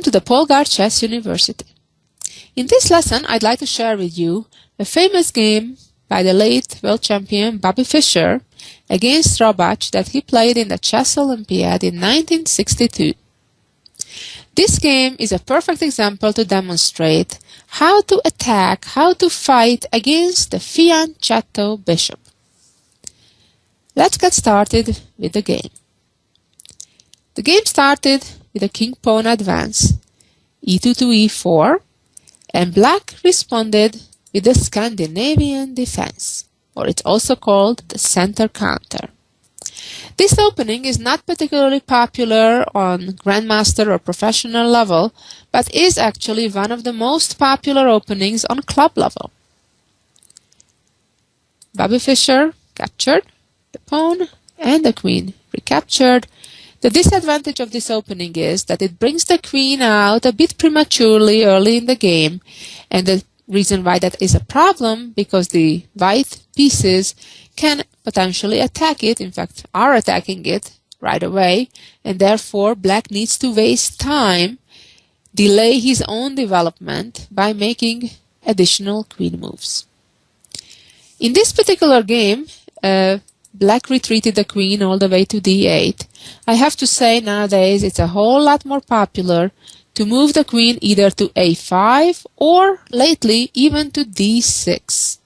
Welcome to the Polgar Chess University. In this lesson, I'd like to share with you a famous game by the late world champion Bobby Fischer against Robach that he played in the Chess Olympiad in 1962. This game is a perfect example to demonstrate how to attack, how to fight against the fianchettoed bishop. Let's get started with the game. The game started with a king-pawn advance, e2 to e4, and black responded with the Scandinavian defense, or it's also called the center counter. This opening is not particularly popular on grandmaster or professional level, but is actually one of the most popular openings on club level. Bobby Fischer captured the pawn and the queen recaptured. The disadvantage of this opening is that it brings the queen out a bit prematurely early in the game, and the reason why that is a problem because the white pieces can potentially attack it, in fact are attacking it right away, and therefore black needs to waste time, delay his own development by making additional queen moves. In this particular game, black retreated the queen all the way to d8. I have to say nowadays it's a whole lot more popular to move the queen either to a5 or lately even to d6.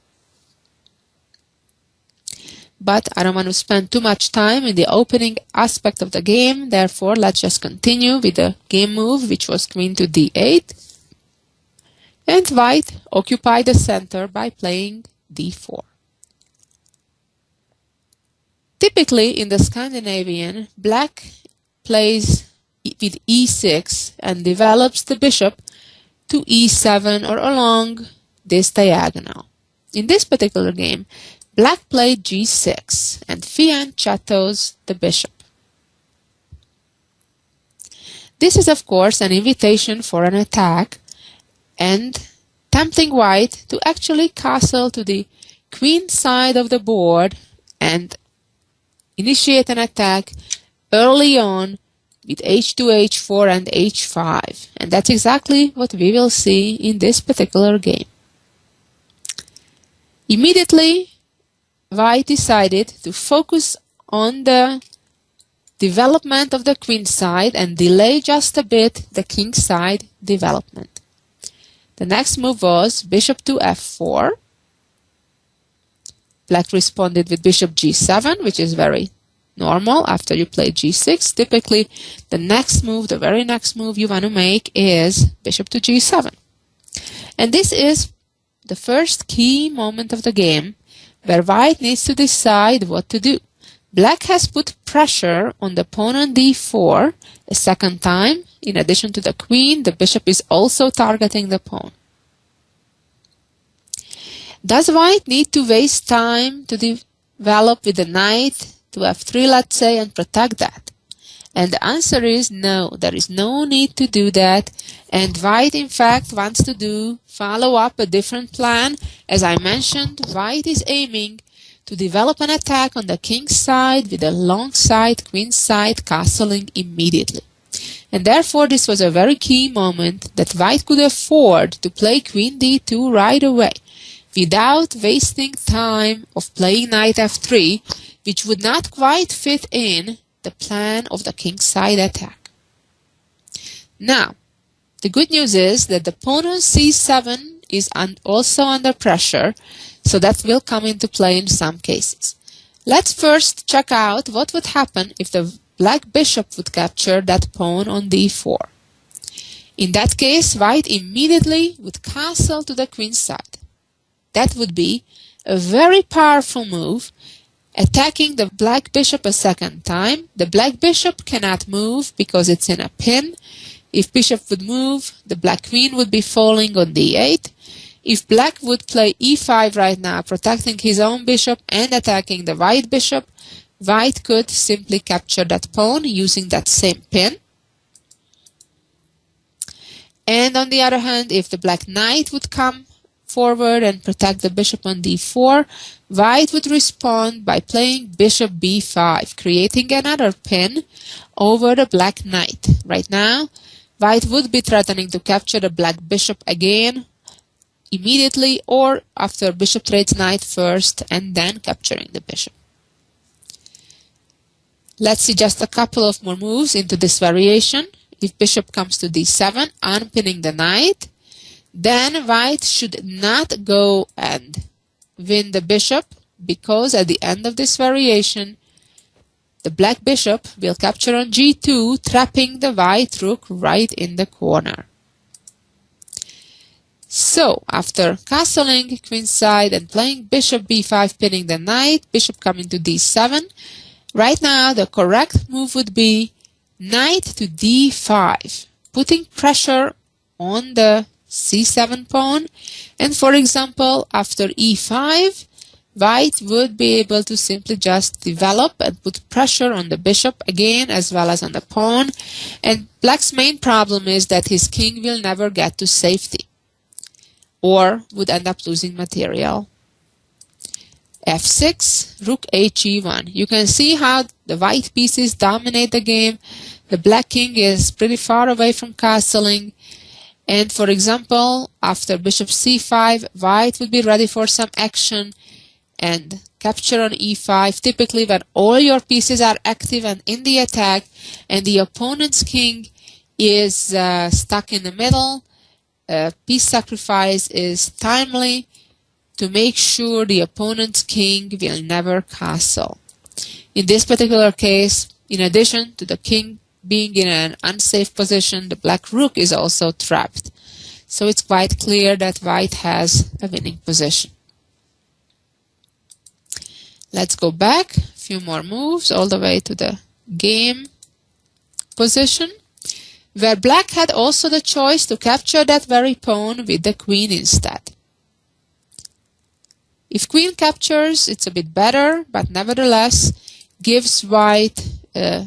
But I don't want to spend too much time in the opening aspect of the game, therefore let's just continue with the game move, which was queen to d8. And white occupied the center by playing d4. Typically, in the Scandinavian, black plays with e6 and develops the bishop to e7 or along this diagonal. In this particular game, black played g6 and fianchettoes the bishop. This is, of course, an invitation for an attack and tempting white to actually castle to the queen side of the board and initiate an attack early on with h2, h4 and h5, and that's exactly what we will see in this particular game. Immediately, white decided to focus on the development of the queen side and delay just a bit the king side development. The next move was bishop to f4. Black responded with bishop g7, which is very normal after you play g6. Typically, the next move, the very next move you want to make is bishop to g7. And this is the first key moment of the game where white needs to decide what to do. Black has put pressure on the pawn on d4 a second time. In addition to the queen, the bishop is also targeting the pawn. Does white need to waste time to develop with the knight to f3, let's say, and protect that? And the answer is no, there is no need to do that. And white, in fact, wants to follow up a different plan. As I mentioned, white is aiming to develop an attack on the king's side with a long side, queen side, castling immediately. And therefore, this was a very key moment that white could afford to play queen d2 right away, without wasting time of playing knight f3, which would not quite fit in the plan of the king side attack. Now, the good news is that the pawn on c7 is also under pressure, so that will come into play in some cases. Let's first check out what would happen if the black bishop would capture that pawn on d4. In that case, white immediately would castle to the queen side. That would be a very powerful move, attacking the black bishop a second time. The black bishop cannot move because it's in a pin. If bishop would move, the black queen would be falling on d8. If black would play e5 right now, protecting his own bishop and attacking the white bishop, white could simply capture that pawn using that same pin. And on the other hand, if the black knight would come forward and protect the bishop on d4, white would respond by playing bishop b5, creating another pin over the black knight. Right now, White would be threatening to capture the black bishop again immediately, or after bishop trades knight first and then capturing the bishop. Let's see just a couple of more moves into this variation. If bishop comes to d7, unpinning the knight, then white should not go and win the bishop, because at the end of this variation, the black bishop will capture on g2, trapping the white rook right in the corner. So, after castling queenside and playing bishop b5, pinning the knight, bishop coming to d7, right now the correct move would be knight to d5, putting pressure on the c7 pawn. And for example, after e5, white would be able to simply just develop and put pressure on the bishop again, as well as on the pawn. And black's main problem is that his king will never get to safety, or would end up losing material. f6, rook he1. You can see how the white pieces dominate the game. The black king is pretty far away from castling. And for example, after bishop c5, white would be ready for some action and capture on e5, typically when all your pieces are active and in the attack, and the opponent's king is stuck in the middle. Piece sacrifice is timely to make sure the opponent's king will never castle. In this particular case, in addition to the king being in an unsafe position, the black rook is also trapped. So it's quite clear that white has a winning position. Let's go back a few more moves all the way to the game position, where black had also the choice to capture that very pawn with the queen instead. If queen captures, it's a bit better, but nevertheless gives white a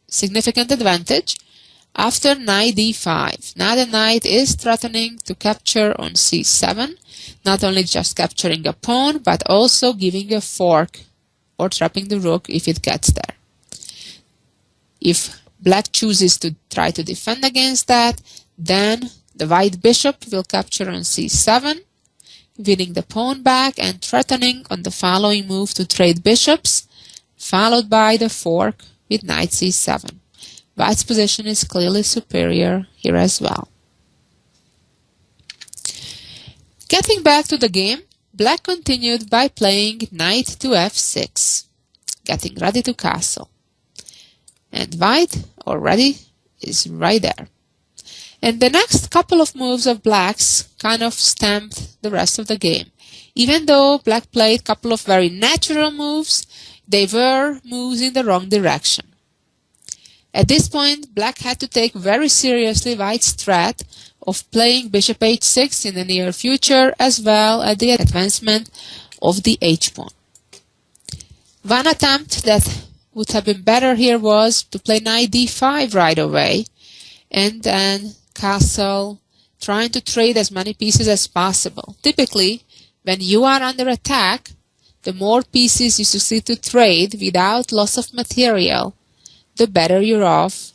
significant advantage. After knight d5, now the knight is threatening to capture on c7, not only just capturing a pawn, but also giving a fork or trapping the rook if it gets there. If black chooses to try to defend against that, then the white bishop will capture on c7, winning the pawn back and threatening on the following move to trade bishops, followed by the fork with knight c7. White's position is clearly superior here as well. Getting back to the game, black continued by playing knight to f6, getting ready to castle. And white already is right there. And the next couple of moves of black's kind of stamped the rest of the game. Even though black played a couple of very natural moves, they were moves in the wrong direction. At this point, black had to take very seriously white's threat of playing bishop h6 in the near future, as well as the advancement of the h-pawn. One attempt that would have been better here was to play knight d5 right away, and then castle, trying to trade as many pieces as possible. Typically, when you are under attack, the more pieces you succeed to trade without loss of material, the better you're off,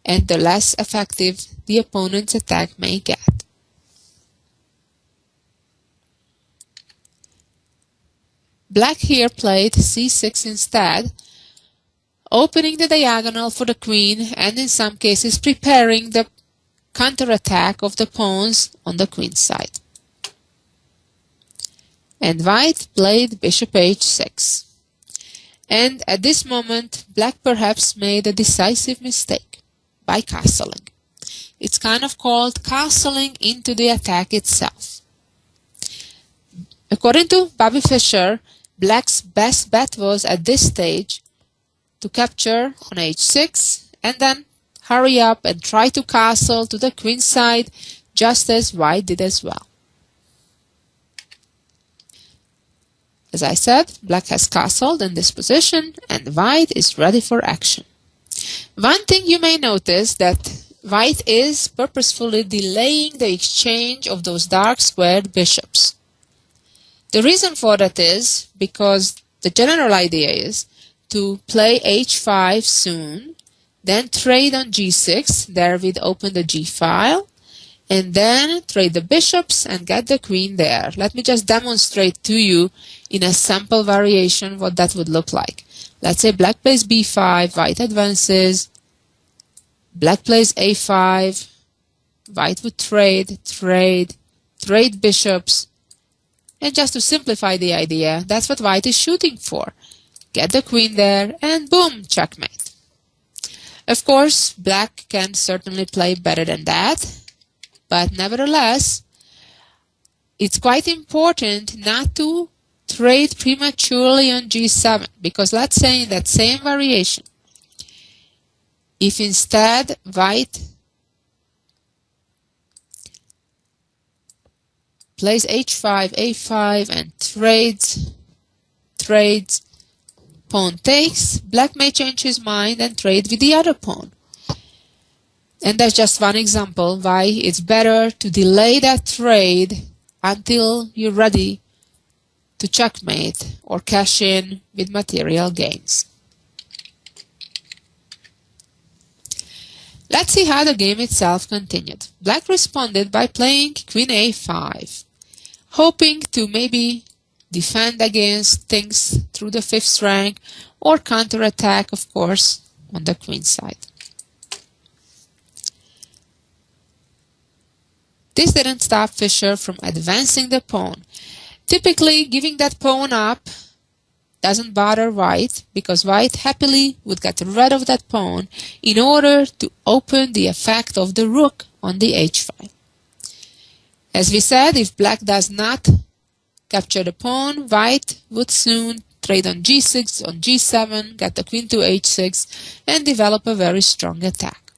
and the less effective the opponent's attack may get. Black here played c6 instead, opening the diagonal for the queen and in some cases preparing the counterattack of the pawns on the queen side. And white played bishop h6. And at this moment, black perhaps made a decisive mistake by castling. It's kind of called castling into the attack itself. According to Bobby Fischer, black's best bet was at this stage to capture on h6 and then hurry up and try to castle to the queen side, just as white did as well. As I said, black has castled in this position and white is ready for action. One thing you may notice that white is purposefully delaying the exchange of those dark squared bishops. The reason for that is because the general idea is to play h5 soon, then trade on g6, therewith open the g file, and then trade the bishops and get the queen there. Let me just demonstrate to you in a sample variation what that would look like. Let's say black plays b5, white advances, black plays a5, white would trade bishops, and just to simplify the idea, that's what white is shooting for. Get the queen there, and boom, checkmate. Of course, black can certainly play better than that, but nevertheless, it's quite important not to trade prematurely on g7, because let's say in that same variation, if instead white plays h5, a5, and trades, pawn takes, black may change his mind and trade with the other pawn. And that's just one example why it's better to delay that trade until you're ready to checkmate or cash in with material gains. Let's see how the game itself continued. Black responded by playing queen a5, hoping to maybe defend against things through the 5th rank or counterattack, of course, on the queen side. This didn't stop Fischer from advancing the pawn. Typically, giving that pawn up doesn't bother white, because white happily would get rid of that pawn in order to open the effect of the rook on the h file. As we said, if black does not capture the pawn, white would soon trade on g6, on g7, get the queen to h6, and develop a very strong attack.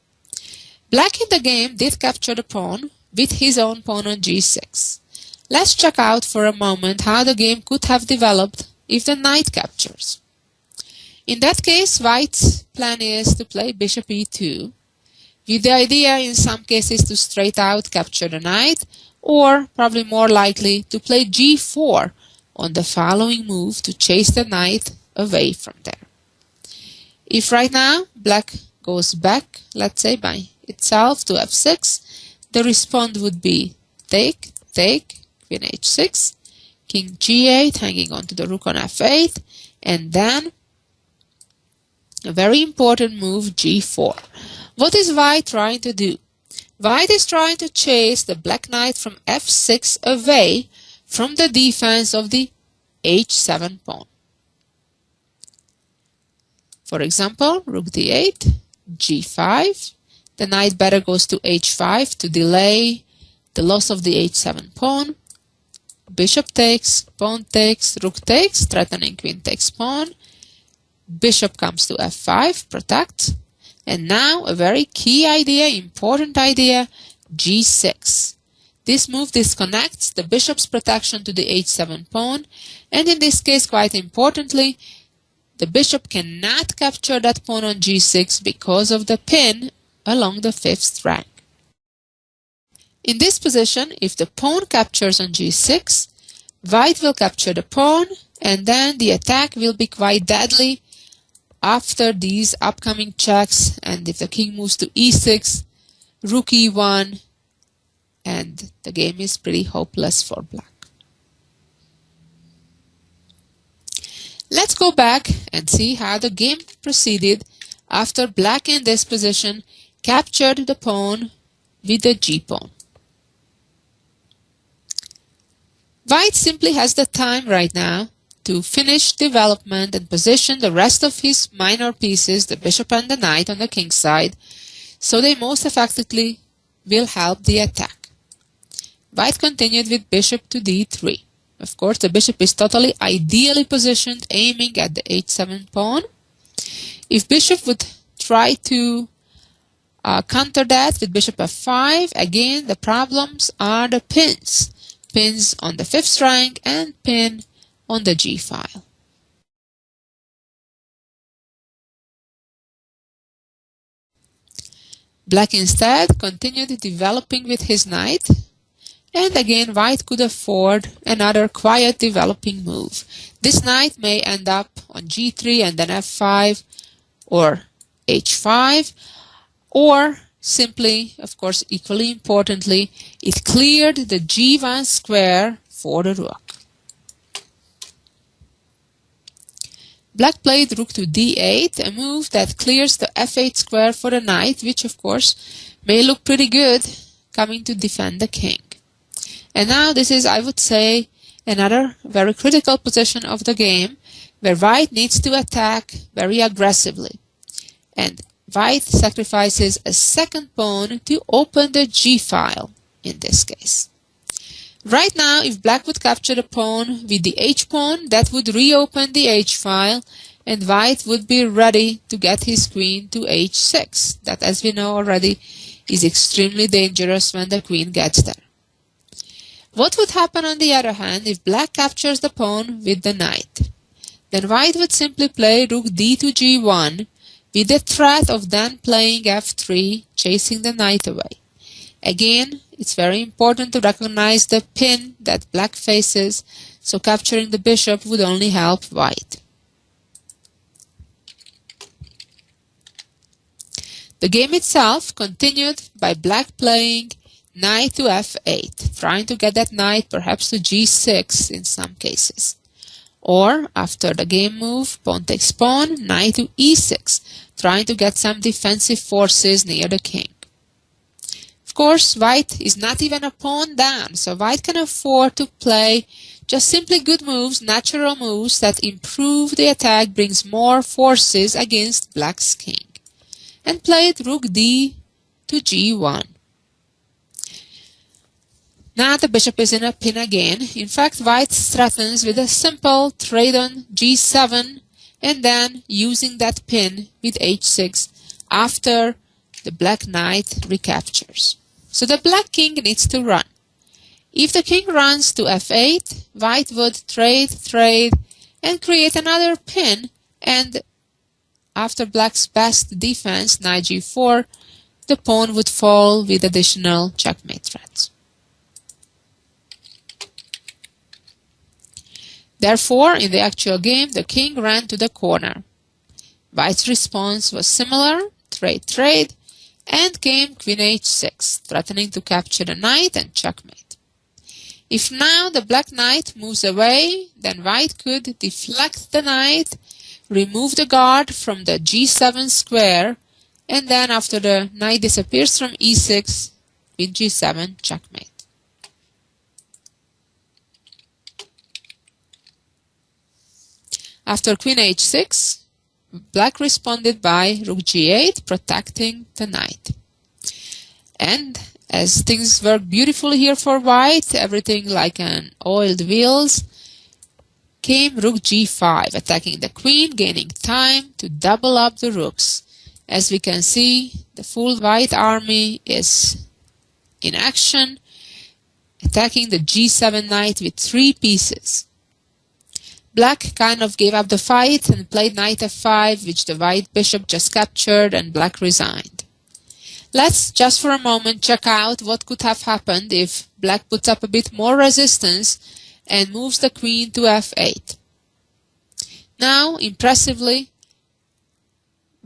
Black in the game did capture the pawn with his own pawn on g6. Let's check out for a moment how the game could have developed if the knight captures. In that case, white's plan is to play bishop e2, with the idea in some cases to straight out capture the knight, or probably more likely to play g4 on the following move to chase the knight away from there. If right now black goes back, let's say by itself to f6, the response would be take, queen h6, king g8, hanging on to the rook on f8, and then a very important move, g4. What is white trying to do? White is trying to chase the black knight from f6 away from the defense of the h7 pawn. For example, rook d8, g5. The knight better goes to h5 to delay the loss of the h7 pawn. Bishop takes, pawn takes, rook takes, threatening queen takes pawn. Bishop comes to f5, protect. And now a very key idea, important idea, g6. This move disconnects the bishop's protection to the h7 pawn, and in this case, quite importantly, the bishop cannot capture that pawn on g6 because of the pin along the 5th rank. In this position, if the pawn captures on g6, white will capture the pawn, and then the attack will be quite deadly after these upcoming checks, and if the king moves to e6, rook e1, and the game is pretty hopeless for black. Let's go back and see how the game proceeded after black in this position captured the pawn with the g-pawn. White simply has the time right now to finish development and position the rest of his minor pieces, the bishop and the knight on the king side, so they most effectively will help the attack. White continued with bishop to d3. Of course, the bishop is totally ideally positioned, aiming at the h7 pawn. If bishop would try to counter that with bishop f5, again, the problems are the pins. Pins on the 5th rank and pin on the g file. Black instead continued developing with his knight, and again white could afford another quiet developing move. This knight may end up on g3 and then f5, or h5, or simply, of course, equally importantly, it cleared the g1 square for the rook. Black played rook to d8, a move that clears the f8 square for the knight, which of course may look pretty good coming to defend the king. And now this is, I would say, another very critical position of the game where white needs to attack very aggressively. And white sacrifices a second pawn to open the g-file in this case. Right now, if black would capture the pawn with the h-pawn, that would reopen the h-file, and white would be ready to get his queen to h6. That, as we know already, is extremely dangerous when the queen gets there. What would happen on the other hand if black captures the pawn with the knight? Then white would simply play rook d to g1 with the threat of then playing f3, chasing the knight away. Again, it's very important to recognize the pin that black faces, so capturing the bishop would only help white. The game itself continued by black playing knight to f8, trying to get that knight perhaps to g6 in some cases. Or, after the game move, pawn takes pawn, knight to e6, trying to get some defensive forces near the king. Of course, white is not even a pawn down, so white can afford to play just simply good moves, natural moves that improve the attack, brings more forces against black's king. And played rook d to g1. Now the bishop is in a pin again. In fact, white threatens with a simple trade on g7 and then using that pin with h6 after the black knight recaptures. So the black king needs to run. If the king runs to f8, white would trade, and create another pin, and after black's best defense, knight g4, the pawn would fall with additional checkmate threats. Therefore, in the actual game, the king ran to the corner. White's response was similar, trade, and came queen h6, threatening to capture the knight and checkmate. If now the black knight moves away, then white could deflect the knight, remove the guard from the g7 square, and then after the knight disappears from e6, with g7 checkmate. After queen h6, black responded by rook g8, protecting the knight. And as things work beautifully here for white, everything like an oiled wheels, came rook g5, attacking the queen, gaining time to double up the rooks. As we can see, the full white army is in action, attacking the g7 knight with 3 pieces. Black kind of gave up the fight and played knight f5, which the white bishop just captured, and black resigned. Let's just for a moment check out what could have happened if black puts up a bit more resistance and moves the queen to f8. Now, impressively,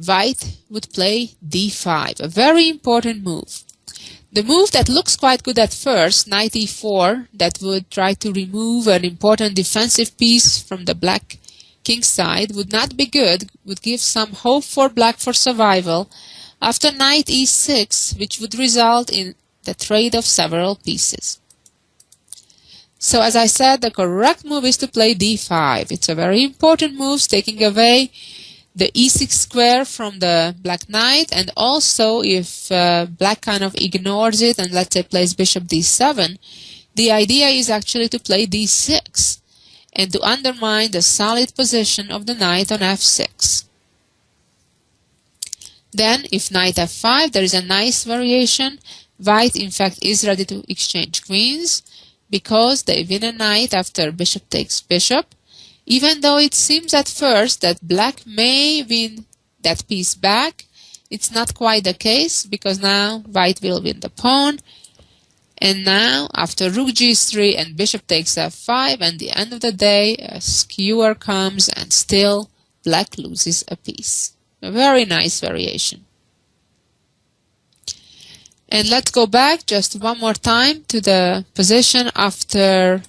white would play d5, a very important move. The move that looks quite good at first, knight e4, that would try to remove an important defensive piece from the black king's side, would not be good, would give some hope for black for survival, after knight e6, which would result in the trade of several pieces. So as I said, the correct move is to play d5. It's a very important move, taking away the e6 square from the black knight, and also if black kind of ignores it and let's say plays bishop d7, the idea is actually to play d6 and to undermine the solid position of the knight on f6. Then if knight f5, there is a nice variation. White in fact is ready to exchange queens because they win a knight after bishop takes bishop. Even though it seems at first that black may win that piece back, it's not quite the case because now white will win the pawn. And now after rook g3 and bishop takes f5, and at the end of the day a skewer comes and still black loses a piece. A very nice variation. And let's go back just one more time to the position after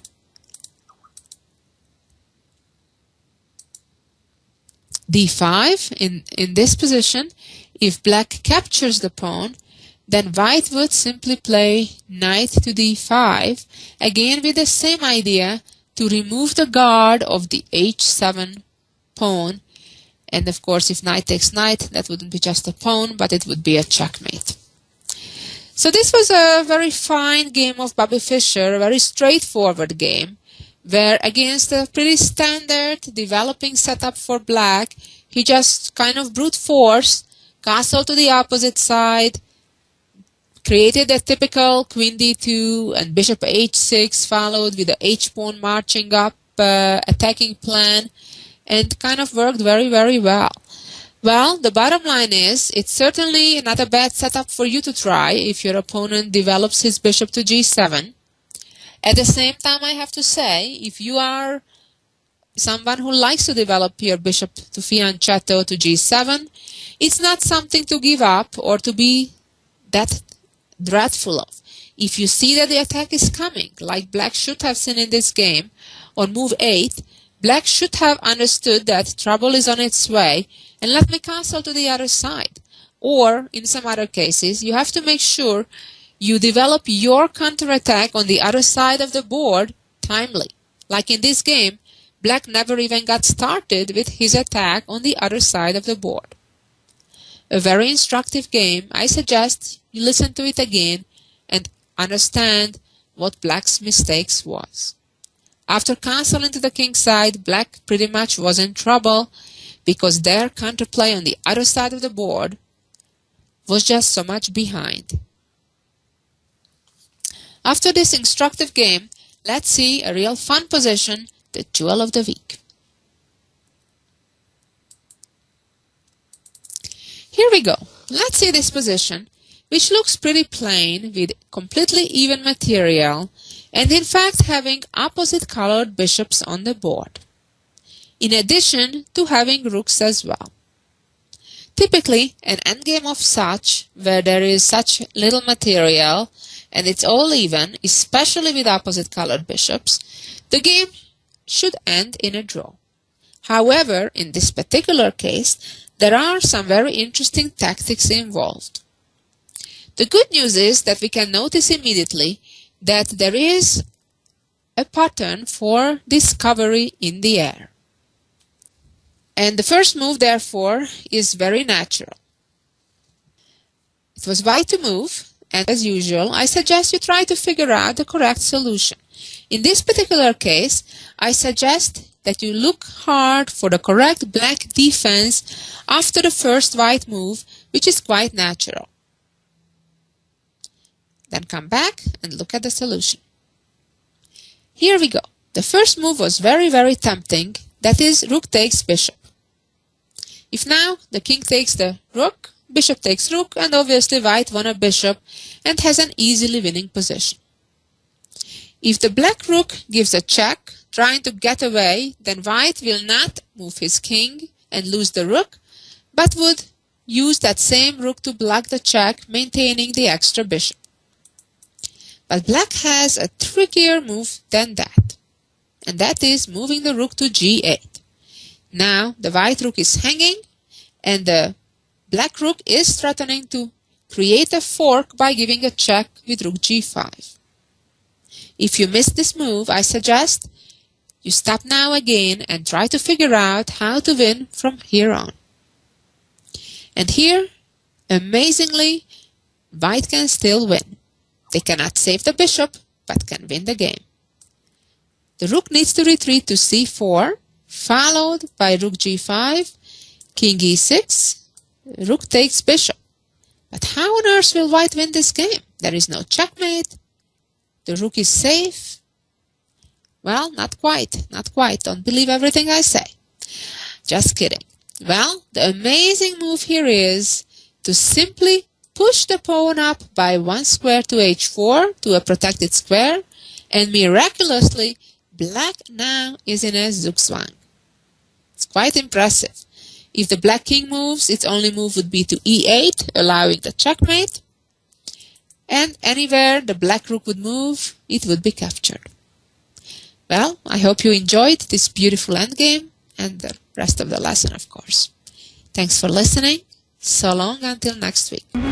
d5. In this position, if black captures the pawn, then white would simply play knight to d5, again with the same idea to remove the guard of the h7 pawn. And of course, if knight takes knight, that wouldn't be just a pawn, but it would be a checkmate. So this was a very fine game of Bobby Fischer, a very straightforward game, where against a pretty standard developing setup for black, he just kind of brute force, castle to the opposite side, created a typical queen d2 and bishop h6, followed with the h-pawn marching up, attacking plan, and kind of worked very, very well. Well, the bottom line is, it's certainly not a bad setup for you to try if your opponent develops his bishop to g7. At the same time, I have to say, if you are someone who likes to develop your bishop to fianchetto to g7, it's not something to give up or to be that dreadful of. If you see that the attack is coming, like black should have seen in this game, on move 8, black should have understood that trouble is on its way and let me castle to the other side. Or, in some other cases, you have to make sure you develop your counterattack on the other side of the board timely. Like in this game, black never even got started with his attack on the other side of the board. A very instructive game. I suggest you listen to it again and understand what black's mistakes was. After castling to the king side, black pretty much was in trouble because their counterplay on the other side of the board was just so much behind. After this instructive game, let's see a real fun position, the jewel of the week. Here we go. Let's see this position, which looks pretty plain with completely even material and in fact having opposite colored bishops on the board, in addition to having rooks as well. Typically, an endgame of such, where there is such little material and it's all even, especially with opposite colored bishops, the game should end in a draw. However, in this particular case, there are some very interesting tactics involved. The good news is that we can notice immediately that there is a pattern for discovery in the air. And the first move, therefore, is very natural. It was white to move, and as usual, I suggest you try to figure out the correct solution. In this particular case, I suggest that you look hard for the correct black defense after the first white move, which is quite natural. Then come back and look at the solution. Here we go. The first move was very, very tempting. That is, rook takes bishop. If now the king takes the rook, bishop takes rook, and obviously white won a bishop and has an easily winning position. If the black rook gives a check, trying to get away, then white will not move his king and lose the rook, but would use that same rook to block the check, maintaining the extra bishop. But black has a trickier move than that, and that is moving the rook to g8. Now the white rook is hanging, and the black rook is threatening to create a fork by giving a check with rook g5. If you missed this move, I suggest you stop now again and try to figure out how to win from here on. And here, amazingly, white can still win. They cannot save the bishop, but can win the game. The rook needs to retreat to c4, followed by rook g5, king e6, rook takes bishop. But how on earth will white win this game? There is no checkmate. The rook is safe. Well, not quite, not quite. Don't believe everything I say. Just kidding. Well, the amazing move here is to simply push the pawn up by one square to h4 to a protected square, and miraculously, black now is in a zugzwang. It's quite impressive. If the black king moves, its only move would be to e8, allowing the checkmate. And anywhere the black rook would move, it would be captured. Well, I hope you enjoyed this beautiful endgame and the rest of the lesson, of course. Thanks for listening. So long until next week.